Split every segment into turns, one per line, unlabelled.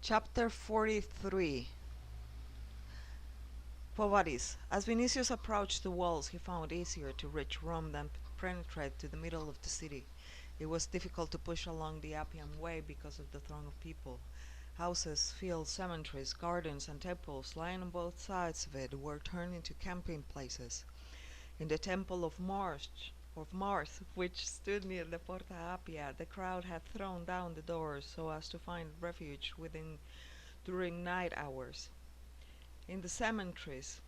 Chapter 43. Vadis. As Vinicius approached the walls, he found easier to reach Rome than penetrate to the middle of the city. It was difficult to push along the Appian Way because of the throng of people. Houses, fields, cemeteries, gardens, and temples lying on both sides of it were turned into camping places. In the temple of Mars, which stood near the Porta Appia, the crowd had thrown down the doors so as to find refuge within during night hours. In the cemeteries,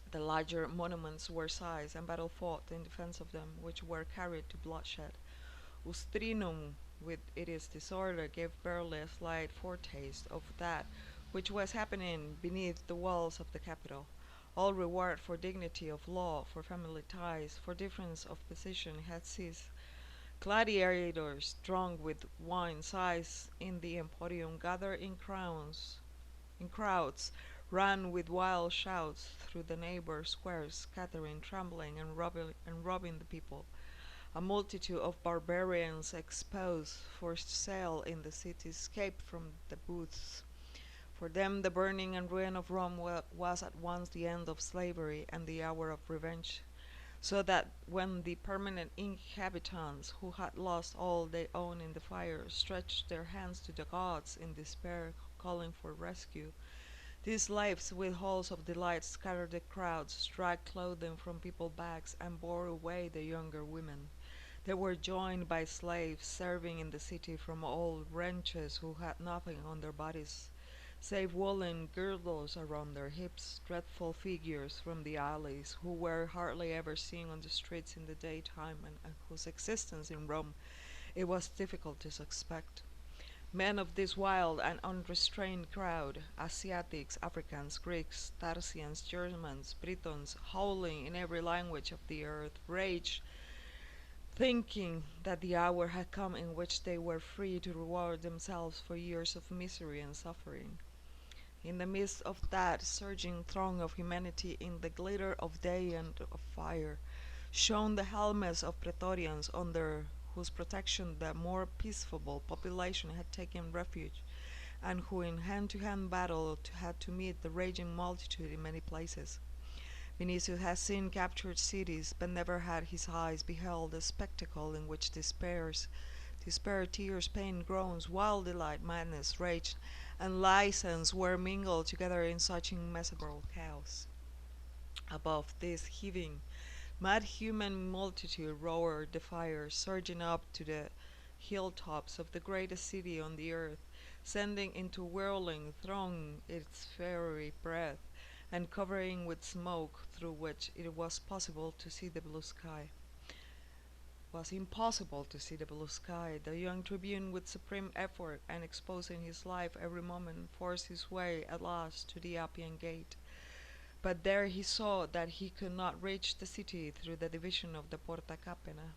the larger monuments were seized and battle fought in defense of them, which were carried to bloodshed. Ustrinum, with its disorder, gave barely a slight foretaste of that which was happening beneath the walls of the capital. All reward for dignity of law, for family ties, for difference of position had ceased. Gladiators, drunk with wine seized in the emporium, gathered in crowds, ran with wild shouts through the neighbor squares, scattering, trampling, and robbing the people. A multitude of barbarians exposed for sale in the city escaped from the booths. For them, the burning and ruin of Rome was at once the end of slavery and the hour of revenge. So that when the permanent inhabitants, who had lost all they owned in the fire, stretched their hands to the gods in despair, calling for rescue, these slaves with halls of delight scattered the crowds, dragged clothing from people's backs, and bore away the younger women. They were joined by slaves serving in the city from all ranches who had nothing on their bodies save woolen girdles around their hips, dreadful figures from the alleys who were hardly ever seen on the streets in the daytime and whose existence in Rome it was difficult to suspect. Men of this wild and unrestrained crowd, Asiatics, Africans, Greeks, Tarsians, Germans, Britons, howling in every language of the earth, raged, thinking that the hour had come in which they were free to reward themselves for years of misery and suffering. In the midst of that surging throng of humanity, in the glitter of day and of fire, shone the helmets of Praetorians under whose protection the more peaceable population had taken refuge, and who in hand-to-hand battle had to meet the raging multitude in many places. Vinicius had seen captured cities, but never had his eyes beheld a spectacle in which despair, tears, pain, groans, wild delight, madness, rage, and license were mingled together in such immeasurable chaos. Above this heaving, mad human multitude roared the fire, surging up to the hilltops of the greatest city on the earth, sending into whirling throng its fiery breath, and covering with smoke through which it was possible to see the blue sky. Was impossible to see the blue sky. The young tribune, with supreme effort and exposing his life every moment, forced his way at last to the Appian Gate. But there he saw that he could not reach the city through the division of the Porta Capena,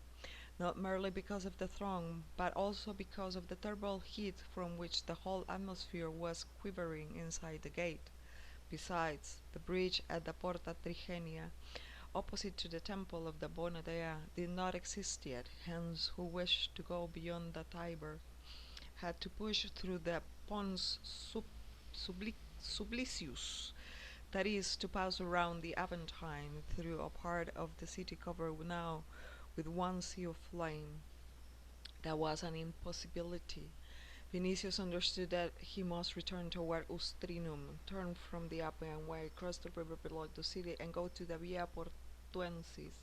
not merely because of the throng, but also because of the terrible heat from which the whole atmosphere was quivering inside the gate. Besides, the bridge at the Porta Trigenia, opposite to the temple of the Bona Dea, did not exist yet, hence who wished to go beyond the Tiber had to push through the Pons Sublicius, that is, to pass around the Aventine through a part of the city covered now with one sea of flame. That was an impossibility. Vinicius understood that he must return toward Ustrinum, turn from the Appian Way, cross the river below the city, and go to the Via Portuensis,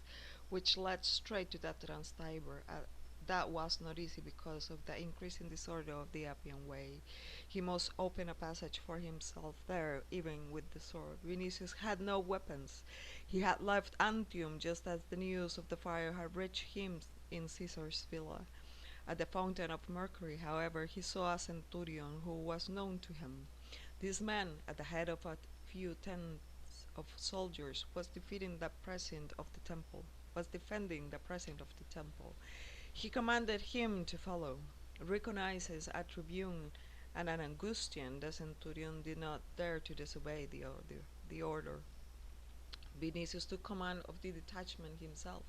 which led straight to the Trans-Tiber. That was not easy because of the increasing disorder of the Appian Way. He must open a passage for himself there, even with the sword. Vinicius had no weapons. He had left Antium just as the news of the fire had reached him in Caesar's villa. At the Fountain of Mercury, however, he saw a centurion who was known to him. This man, at the head of a few tens of soldiers, was defending the precinct of the temple. He commanded him to follow. Recognized as a tribune and an Augustian, the centurion did not dare to disobey the order. Vinicius took command of the detachment himself,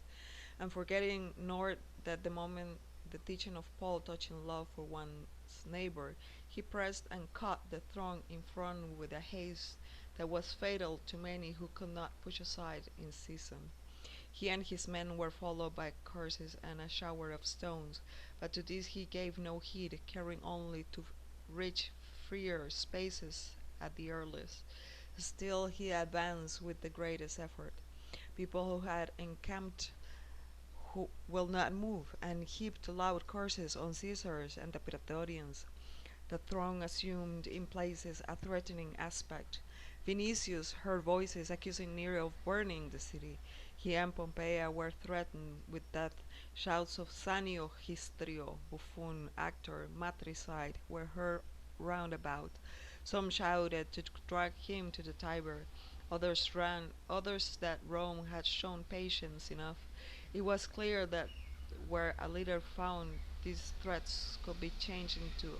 and forgetting nor that the moment the teaching of Paul touching love for one's neighbor, he pressed and cut the throng in front with a haste that was fatal to many who could not push aside in season. He and his men were followed by curses and a shower of stones, but to this he gave no heed, caring only to reach freer spaces at the earliest. Still he advanced with the greatest effort. People who had encamped who will not move, and heaped loud curses on Caesars and the Praetorians. The throng assumed in places a threatening aspect. Vinicius heard voices accusing Nero of burning the city. He and Pompeia were threatened with death. Shouts of Sanio, Histrio, buffoon, actor, matricide were heard round about. Some shouted to drag him to the Tiber. Others ran, others that Rome had shown patience enough. It was clear that where a leader found, these threats could be changed into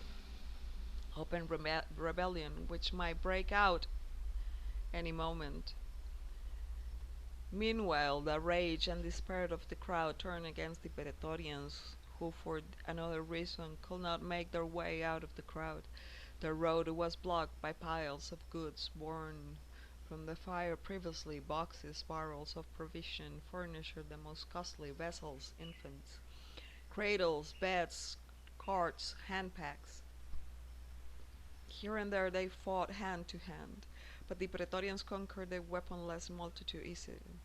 open rebellion, which might break out any moment. Meanwhile, the rage and despair of the crowd turned against the Praetorians, who, for another reason, could not make their way out of the crowd. The road was blocked by piles of goods borne from the fire previously, boxes, barrels of provision, furniture, the most costly vessels, infants, cradles, beds, carts, handpacks. Here and there they fought hand to hand, but the Praetorians conquered the weaponless multitude easily.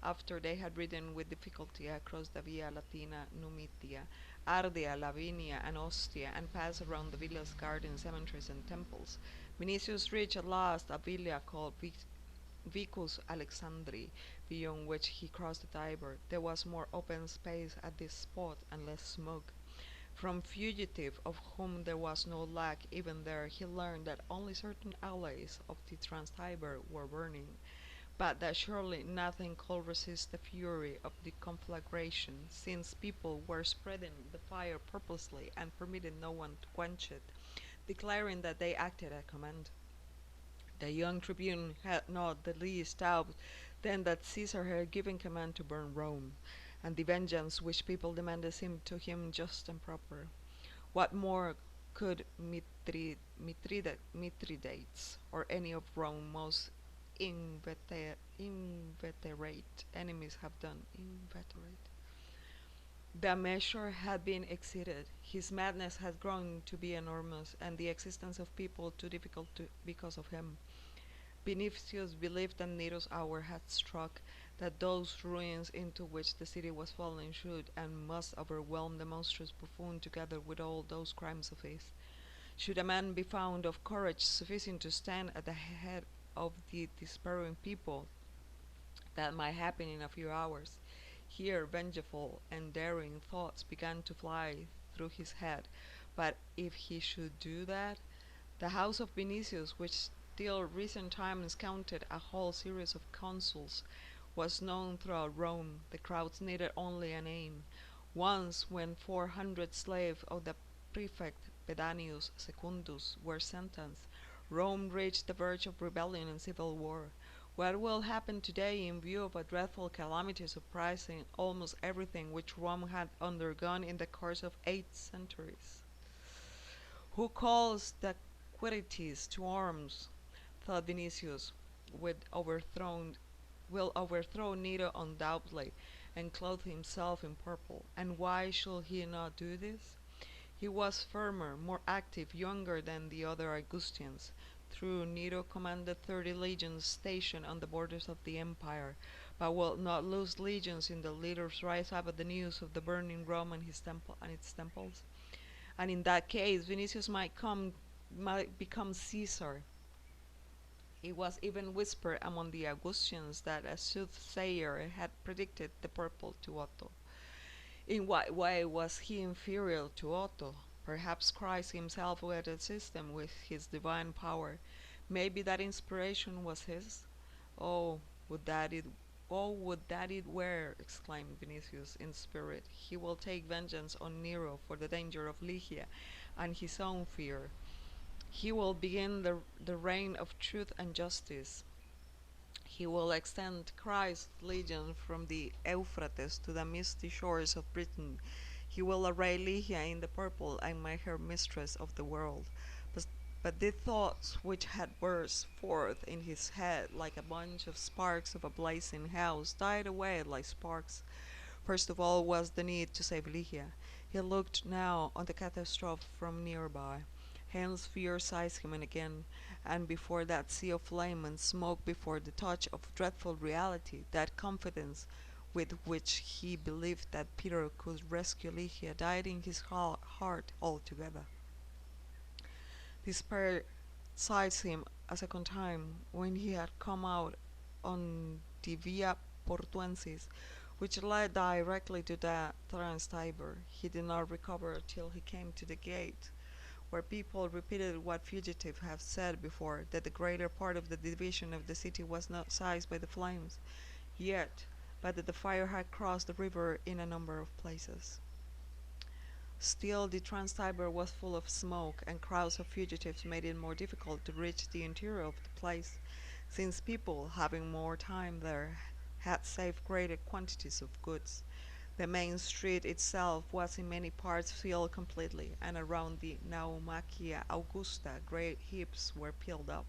After they had ridden with difficulty across the Via Latina, Numidia, Ardea, Lavinia, and Ostia, and passed around the villas, gardens, cemeteries, and temples, Vinicius reached at last a villa called Vicus Alexandri, beyond which he crossed the Tiber. There was more open space at this spot and less smoke. From fugitive, of whom there was no lack even there, he learned that only certain alleys of the Trans-Tiber were burning, but that surely nothing could resist the fury of the conflagration, since people were spreading the fire purposely and permitted no one to quench it, declaring that they acted at command. The young tribune had not the least doubt then that Caesar had given command to burn Rome, and the vengeance which people demanded seemed to him just and proper. What more could Mithridates or any of Rome's most inveterate enemies have done? Inveterate. The measure had been exceeded. His madness had grown to be enormous, and the existence of people too difficult because of him. Vinicius believed that Nero's hour had struck, that those ruins into which the city was falling should and must overwhelm the monstrous buffoon together with all those crimes of his. Should a man be found of courage sufficient to stand at the head of the despairing people, that might happen in a few hours. Here vengeful and daring thoughts began to fly through his head, but if he should do that, the house of Vinicius, which till recent times counted a whole series of consuls, was known throughout Rome. The crowds needed only a name. Once, when 400 slaves of the prefect Pedanius Secundus were sentenced, Rome reached the verge of rebellion and civil war. What will happen today in view of a dreadful calamity surprising almost everything which Rome had undergone in the course of 8 centuries? Who calls the Quirites to arms? Thought Vinicius, with overthrown will overthrow Nero undoubtedly, and clothe himself in purple. And why should he not do this? He was firmer, more active, younger than the other Augustans. True, Nero commanded 30 legions stationed on the borders of the empire, but will not lose legions in the leaders rise up at the news of the burning Rome and its temples? And in that case, Vinicius might become Caesar. It was even whispered among the Augustans that a soothsayer had predicted the purple to Otho. In what way was he inferior to Otho? Perhaps Christ himself would assist him with his divine power. Maybe that inspiration was his. Oh, would that it Oh, would that it were! Exclaimed Vinicius in spirit. He will take vengeance on Nero for the danger of Lygia and his own fear. He will begin the reign of truth and justice. He will extend Christ's legion from the Euphrates to the misty shores of Britain. He will array Lygia in the purple and make her mistress of the world. But, but the thoughts which had burst forth in his head like a bunch of sparks of a blazing house died away like sparks. First of all was the need to save Lygia. He looked now on the catastrophe from nearby. Hence fear seized him again, and before that sea of flame and smoke, before the touch of dreadful reality, that confidence with which he believed that Peter could rescue Lygia died in his heart altogether. Despair seized him a second time when he had come out on the Via Portuensis, which led directly to the Transtiber. He did not recover till he came to the gate, where people repeated what fugitives have said before, that the greater part of the division of the city was not seized by the flames, yet, but that the fire had crossed the river in a number of places. Still, the Trans-Tiber was full of smoke, and crowds of fugitives made it more difficult to reach the interior of the place, since people, having more time there, had saved greater quantities of goods. The main street itself was in many parts filled completely, and around the Naumachia Augusta great heaps were piled up.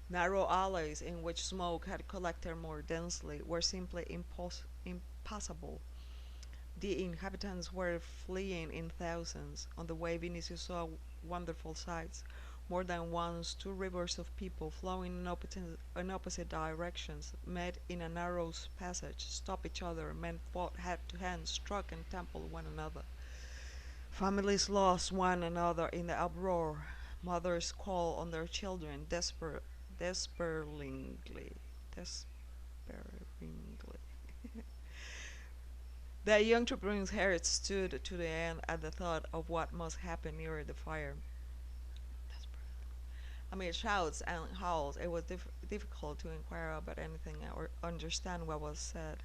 Narrow alleys in which smoke had collected more densely were simply impassable. The inhabitants were fleeing in thousands. On the way Vinicius saw wonderful sights. More than once 2 rivers of people flowing in opposite directions met in a narrow passage, stopped each other, men fought hand to hand, struck and trampled one another. Families lost one another in the uproar. Mothers called on their children despairingly. Despairingly. The young tribun's heart stood to the end at the thought of what must happen near the fire. Amid shouts and howls, it was difficult to inquire about anything or understand what was said.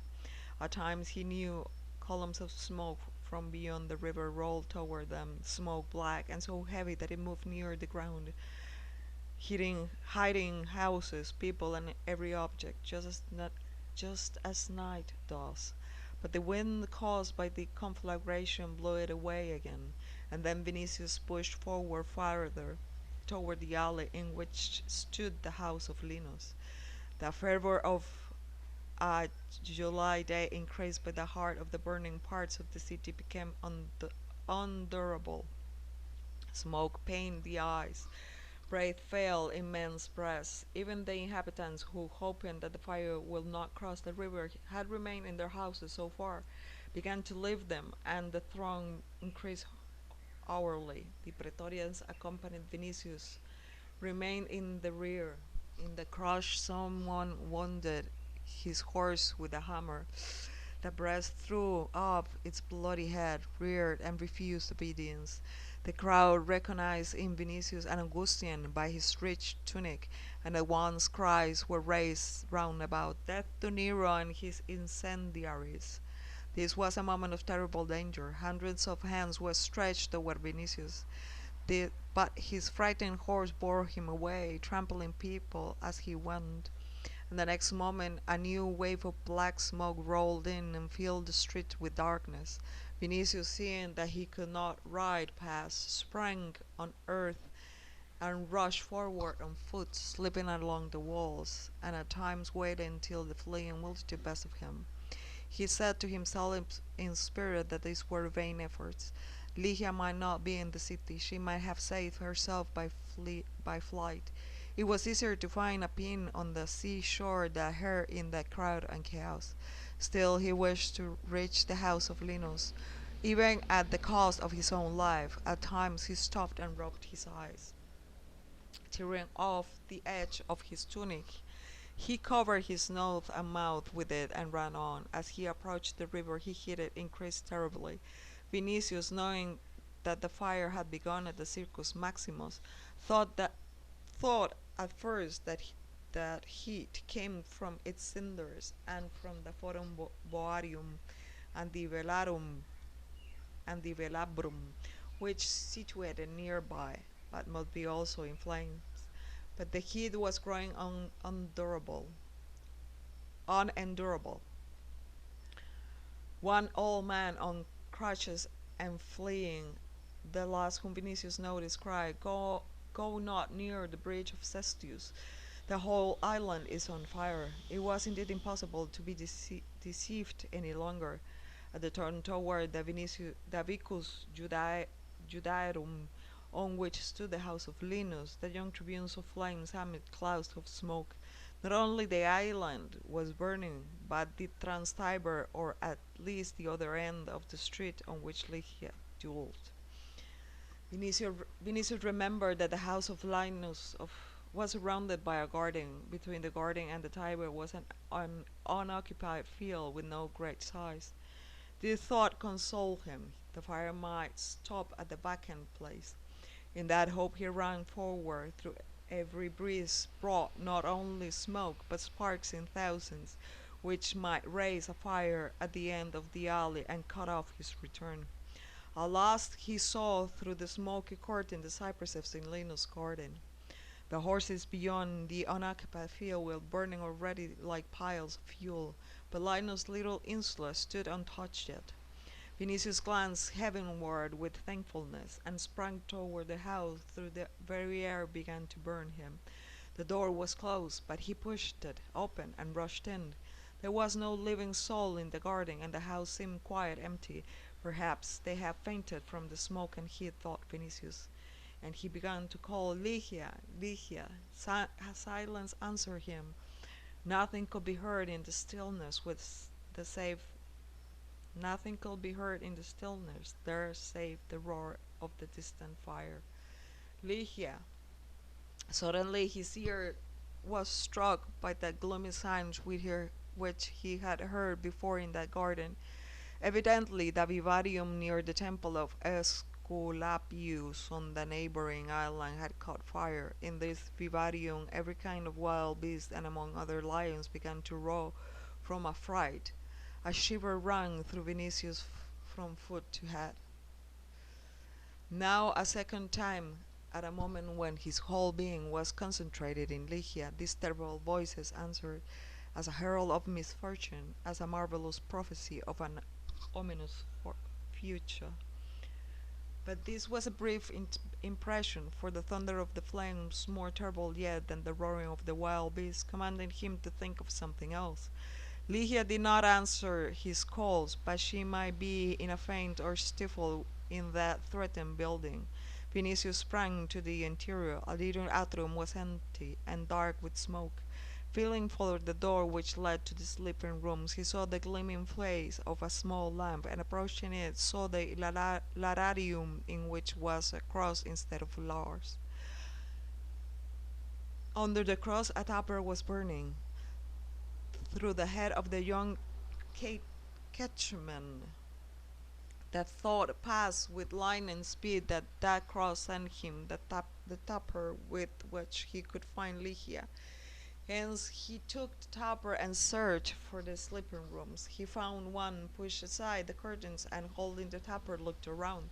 At times he knew columns of smoke from beyond the river rolled toward them, smoke black and so heavy that it moved near the ground, hiding houses, people, and every object, just as night does. But the wind caused by the conflagration blew it away again, and then Vinicius pushed forward farther toward the alley in which stood the house of Linus. The fervor of a July day, increased by the heart of the burning parts of the city, became unendurable. Smoke pained the eyes, breath failed in men's breasts. Even the inhabitants, who, hoping that the fire would not cross the river, had remained in their houses so far, began to leave them, and the throng increased hourly. The Praetorians accompanied Vinicius, remained in the rear. In the crush, someone wounded his horse with a hammer. The breast threw up its bloody head, reared, and refused obedience. The crowd recognized in Vinicius an Augustan by his rich tunic, and at once cries were raised round about, "Death to Nero and his incendiaries!" This was a moment of terrible danger. Hundreds of hands were stretched toward Vinicius, but his frightened horse bore him away, trampling people as he went. And the next moment a new wave of black smoke rolled in and filled the street with darkness. Vinicius, seeing that he could not ride past, sprang on earth and rushed forward on foot, slipping along the walls, and at times waiting till the fleeing multitude passed of him. He said to himself in spirit that these were vain efforts. Lygia might not be in the city. She might have saved herself by flight. It was easier to find a pin on the seashore than her in that crowd and chaos. Still, he wished to reach the house of Linus, even at the cost of his own life. At times he stopped and rubbed his eyes, tearing off the edge of his tunic. He covered his nose and mouth with it and ran on. As he approached the river, his heat increased terribly. Vinicius, knowing that the fire had begun at the Circus Maximus, thought at first that heat came from its cinders and from the Forum Boarium and the Velabrum, which situated nearby, but must be also in flames. But the heat was growing unendurable. One old man on crutches and fleeing. The last whom Vinicius noticed cried, Go not near the bridge of Cestius. The whole island is on fire. It was indeed impossible to be deceived any longer. At the turn toward the Vicus Judaerum, on which stood the house of Linus, the young tribunes of flames amid clouds of smoke. Not only the island was burning, but the Trans-Tiber, or at least the other end of the street on which Lygia dwelt. Vinicius remembered that the house of was surrounded by a garden. Between the garden and the Tiber was an unoccupied field with no great size. This thought consoled him. The fire might stop at the vacant place. In that hope he ran forward. Through every breeze brought not only smoke, but sparks in thousands, which might raise a fire at the end of the alley and cut off his return. At last he saw through the smoky curtain the cypresses in Linus' garden. The horses beyond the unoccupied field were burning already like piles of fuel, but Linus' little insula stood untouched yet. Vinicius glanced heavenward with thankfulness, and sprang toward the house. Through the very air began to burn him. The door was closed, but he pushed it open and rushed in. There was no living soul in the garden, and the house seemed quite empty. Perhaps they had fainted from the smoke and heat, thought Vinicius, and he began to call, Lygia, Lygia. Silence answered him. Nothing could be heard in the stillness the save Nothing could be heard in the stillness there save the roar of the distant fire. Lygia. Suddenly his ear was struck by the gloomy sounds which he had heard before in that garden. Evidently the vivarium near the temple of Aesculapius on the neighboring island had caught fire. In this vivarium every kind of wild beast, and among other lions, began to roar from affright. A shiver ran through Vinicius from foot to head. Now a second time, at a moment when his whole being was concentrated in Lygia, these terrible voices answered as a herald of misfortune, as a marvelous prophecy of an ominous future. But this was a brief impression, for the thunder of the flames, more terrible yet than the roaring of the wild beasts, commanded him to think of something else. Lygia did not answer his calls, but she might be in a faint or stifle in that threatened building. Vinicius sprang to the interior. A little atrium was empty and dark with smoke. Feeling for the door which led to the sleeping rooms, he saw the gleaming face of a small lamp, and approaching it, saw the lararium, in which was a cross instead of flowers. Under the cross a taper was burning. Through the head of the young catchman, that thought passed with lightning speed that cross sent him the taper with which he could find Lygia. Hence he took the taper and searched for the sleeping rooms. He found one, pushed aside the curtains, and holding the taper looked around.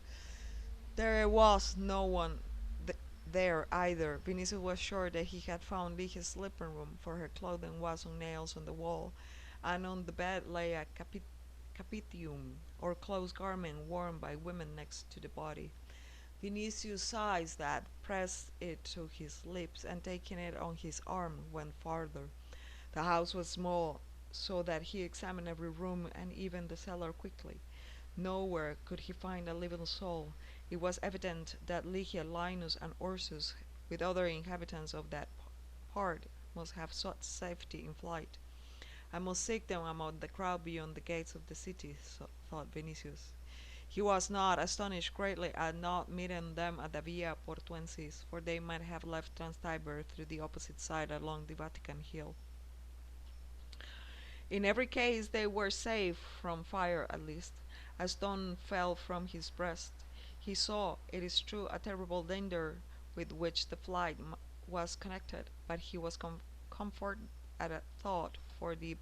There was no one there either. Vinicius was sure that he had found Lygia's sleeping room, for her clothing was on nails on the wall, and on the bed lay a capitium, or closed garment worn by women next to the body. Vinicius sighed that, pressed it to his lips, and taking it on his arm, went farther. The house was small, so that he examined every room and even the cellar quickly. Nowhere could he find a living soul. It was evident that Lygia, Linus, and Ursus, with other inhabitants of that part, must have sought safety in flight. I must seek them among the crowd beyond the gates of the city, thought Vinicius. He was not astonished greatly at not meeting them at the Via Portuensis, for they might have left Trans-Tiber through the opposite side along the Vatican Hill. In every case they were safe from fire at least. A stone fell from his breast. He saw, it is true, a terrible danger with which the flight was connected, but he was comforted at a thought, for the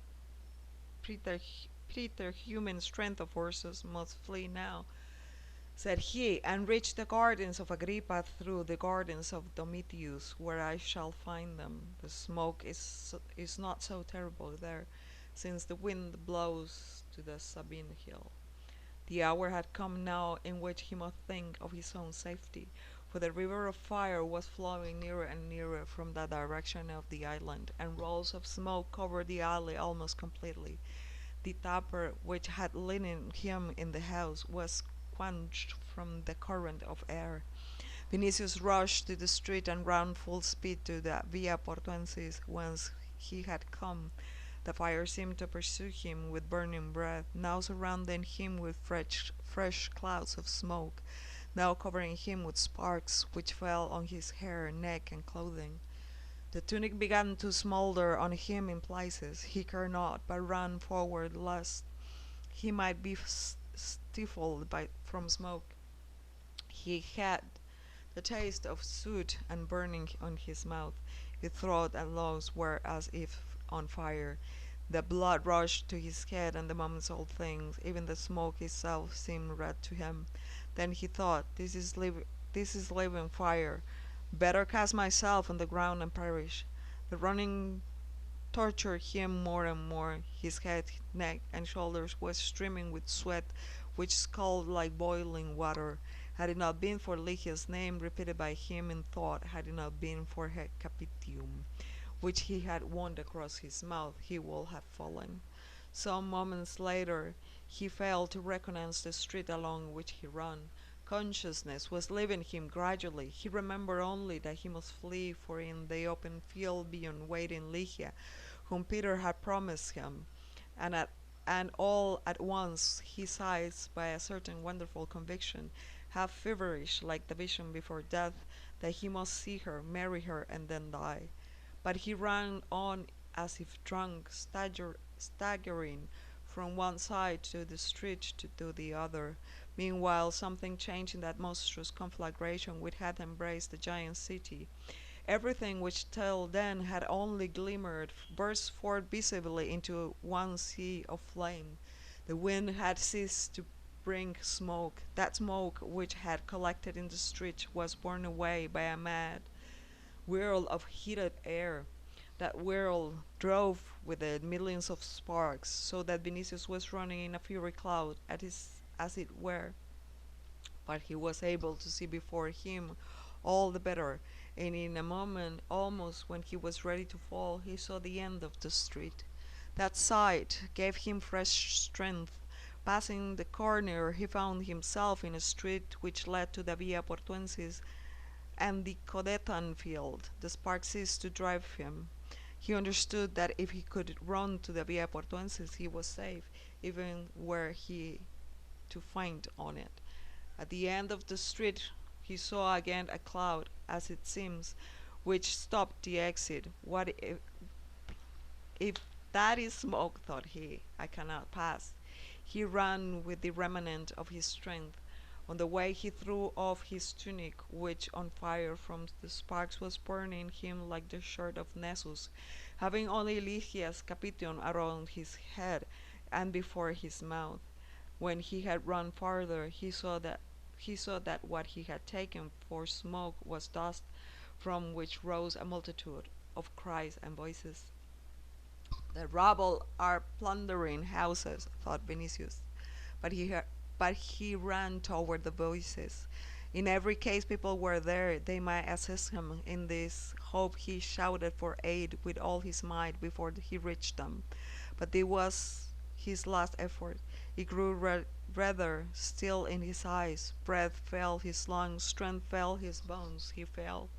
preterhuman strength of horses must flee now, said he, and reach the gardens of Agrippa through the gardens of Domitius, where I shall find them. The smoke is not so terrible there, since the wind blows to the Sabine hill. The hour had come now in which he must think of his own safety, for the river of fire was flowing nearer and nearer from the direction of the island, and rolls of smoke covered the alley almost completely. The taper which had lit him in the house was quenched from the current of air. Vinicius rushed to the street and ran full speed to the Via Portuensis, whence he had come. The fire seemed to pursue him with burning breath, now surrounding him with fresh clouds of smoke, now covering him with sparks which fell on his hair, neck, and clothing. The tunic began to smolder on him in places. He cared not, but ran forward lest he might be stifled from smoke. He had the taste of soot and burning on his mouth. His throat and lungs were as if on fire. The blood rushed to his head, and the moments all things, even the smoke itself, seemed red to him. Then he thought, this is living fire. Better cast myself on the ground and perish. The running tortured him more and more. His head, neck, and shoulders were streaming with sweat, which scalded like boiling water. Had it not been for Lygia's name repeated by him in thought, had it not been for her capitium, which he had wound across his mouth, he would have fallen. Some moments later, he failed to recognize the street along which he ran. Consciousness was leaving him gradually. He remembered only that he must flee, for in the open field beyond waited Lygia, whom Peter had promised him, and all at once he seized by a certain wonderful conviction, half feverish like the vision before death, that he must see her, marry her, and then die. But he ran on as if drunk, staggering from one side to the street to the other. Meanwhile, something changed in that monstrous conflagration which had embraced the giant city. Everything which till then had only glimmered burst forth visibly into one sea of flame. The wind had ceased to bring smoke. That smoke which had collected in the street was borne away by a mad whirl of heated air. That whirl drove with it millions of sparks, so that Vinicius was running in a fury cloud, as it were. But he was able to see before him all the better, and in a moment, almost when he was ready to fall, he saw the end of the street. That sight gave him fresh strength. Passing the corner, he found himself in a street which led to the Via Portuensis and the Codetan field. The spark ceased to drive him. He understood that if he could run to the Via Portuensis, he was safe, even were he to faint on it. At the end of the street he saw again a cloud, as it seems, which stopped the exit. What if that is smoke, thought he, I cannot pass. He ran with the remnant of his strength. On the way he threw off his tunic, which, on fire from the sparks, was burning him like the shirt of Nessus, having only Lygia's capiton around his head and before his mouth. When he had run farther, he saw that what he had taken for smoke was dust, from which rose a multitude of cries and voices. The rabble are plundering houses, thought Vinicius, but he ran toward the voices. In every case people were there, they might assist him. In this hope he shouted for aid with all his might before he reached them. But it was his last effort. It grew redder still in his eyes. Breath failed his lungs, strength failed his bones. He fell.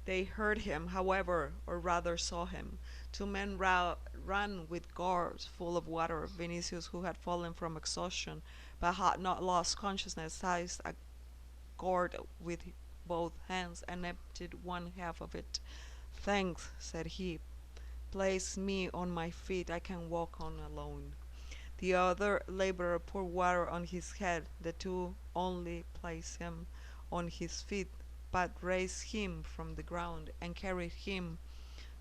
They heard him, however, or rather saw him. Two men ran with gourds full of water. Vinicius, who had fallen from exhaustion, but had not lost consciousness, seized a gourd with both hands and emptied one half of it. Thanks, said he. Place me on my feet, I can walk on alone. The other laborer poured water on his head. The two only placed him on his feet, but raised him from the ground and carried him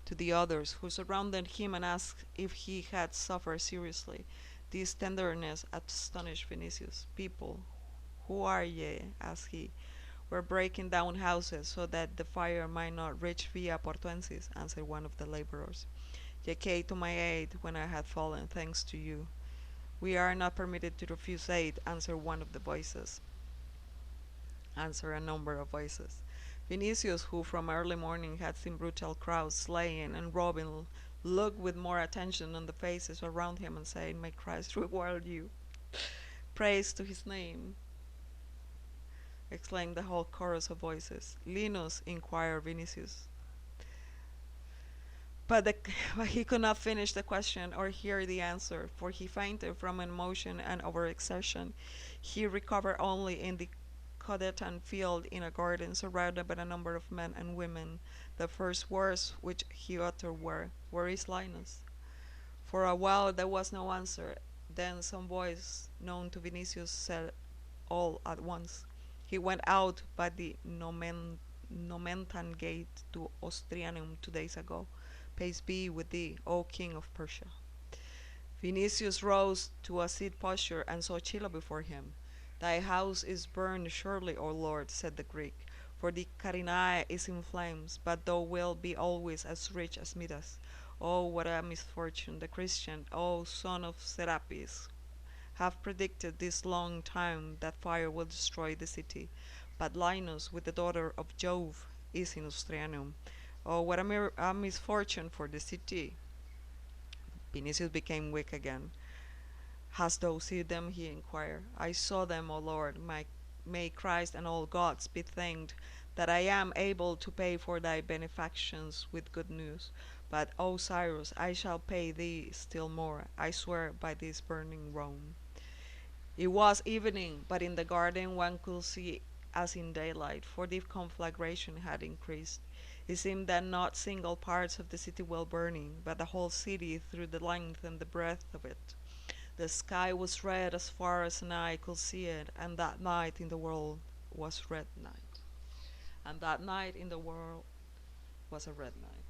to the others, who surrounded him and asked if he had suffered seriously. This tenderness astonished Vinicius. People, who are ye? asked he. We're breaking down houses so that the fire might not reach Via Portuensis, answered one of the laborers. Ye came to my aid when I had fallen, thanks to you. We are not permitted to refuse aid, answered one of the voices. Answered a number of voices. Vinicius, who from early morning had seen brutal crowds slaying and robbing, looked with more attention on the faces around him and said, "May Christ reward you." "Praise to his name," exclaimed the whole chorus of voices. "Linus?" inquired Vinicius. But, but he could not finish the question or hear the answer, for he fainted from emotion and overexertion. He recovered only in the Codetan field in a garden surrounded by a number of men and women. The first words which he uttered were, "Where is Linus?" For a while there was no answer. Then some voice known to Vinicius said all at once, "He went out by the Nomentan gate to Ostrianum 2 days ago. Peace be with thee, O King of Persia." Vinicius rose to a seat posture and saw Chilo before him. "Thy house is burned surely, O Lord," said the Greek, "for the Carinae is in flames, but thou wilt be always as rich as Midas. Oh, what a misfortune! The Christian, O son of Serapis, have predicted this long time that fire will destroy the city. But Linus, with the daughter of Jove, is in Ostrianum. Oh, what a misfortune for the city!" Vinicius became weak again. "Hast thou seen them?" he inquired. "I saw them, O Lord. May Christ and all gods be thanked that I am able to pay for thy benefactions with good news. But, O Cyrus, I shall pay thee still more, I swear by this burning Rome." It was evening, but in the garden one could see as in daylight, for the conflagration had increased. It seemed that not single parts of the city were burning, but the whole city through the length and the breadth of it. The sky was red as far as an eye could see it, and that night in the world was red night. And that night in the world was a red night.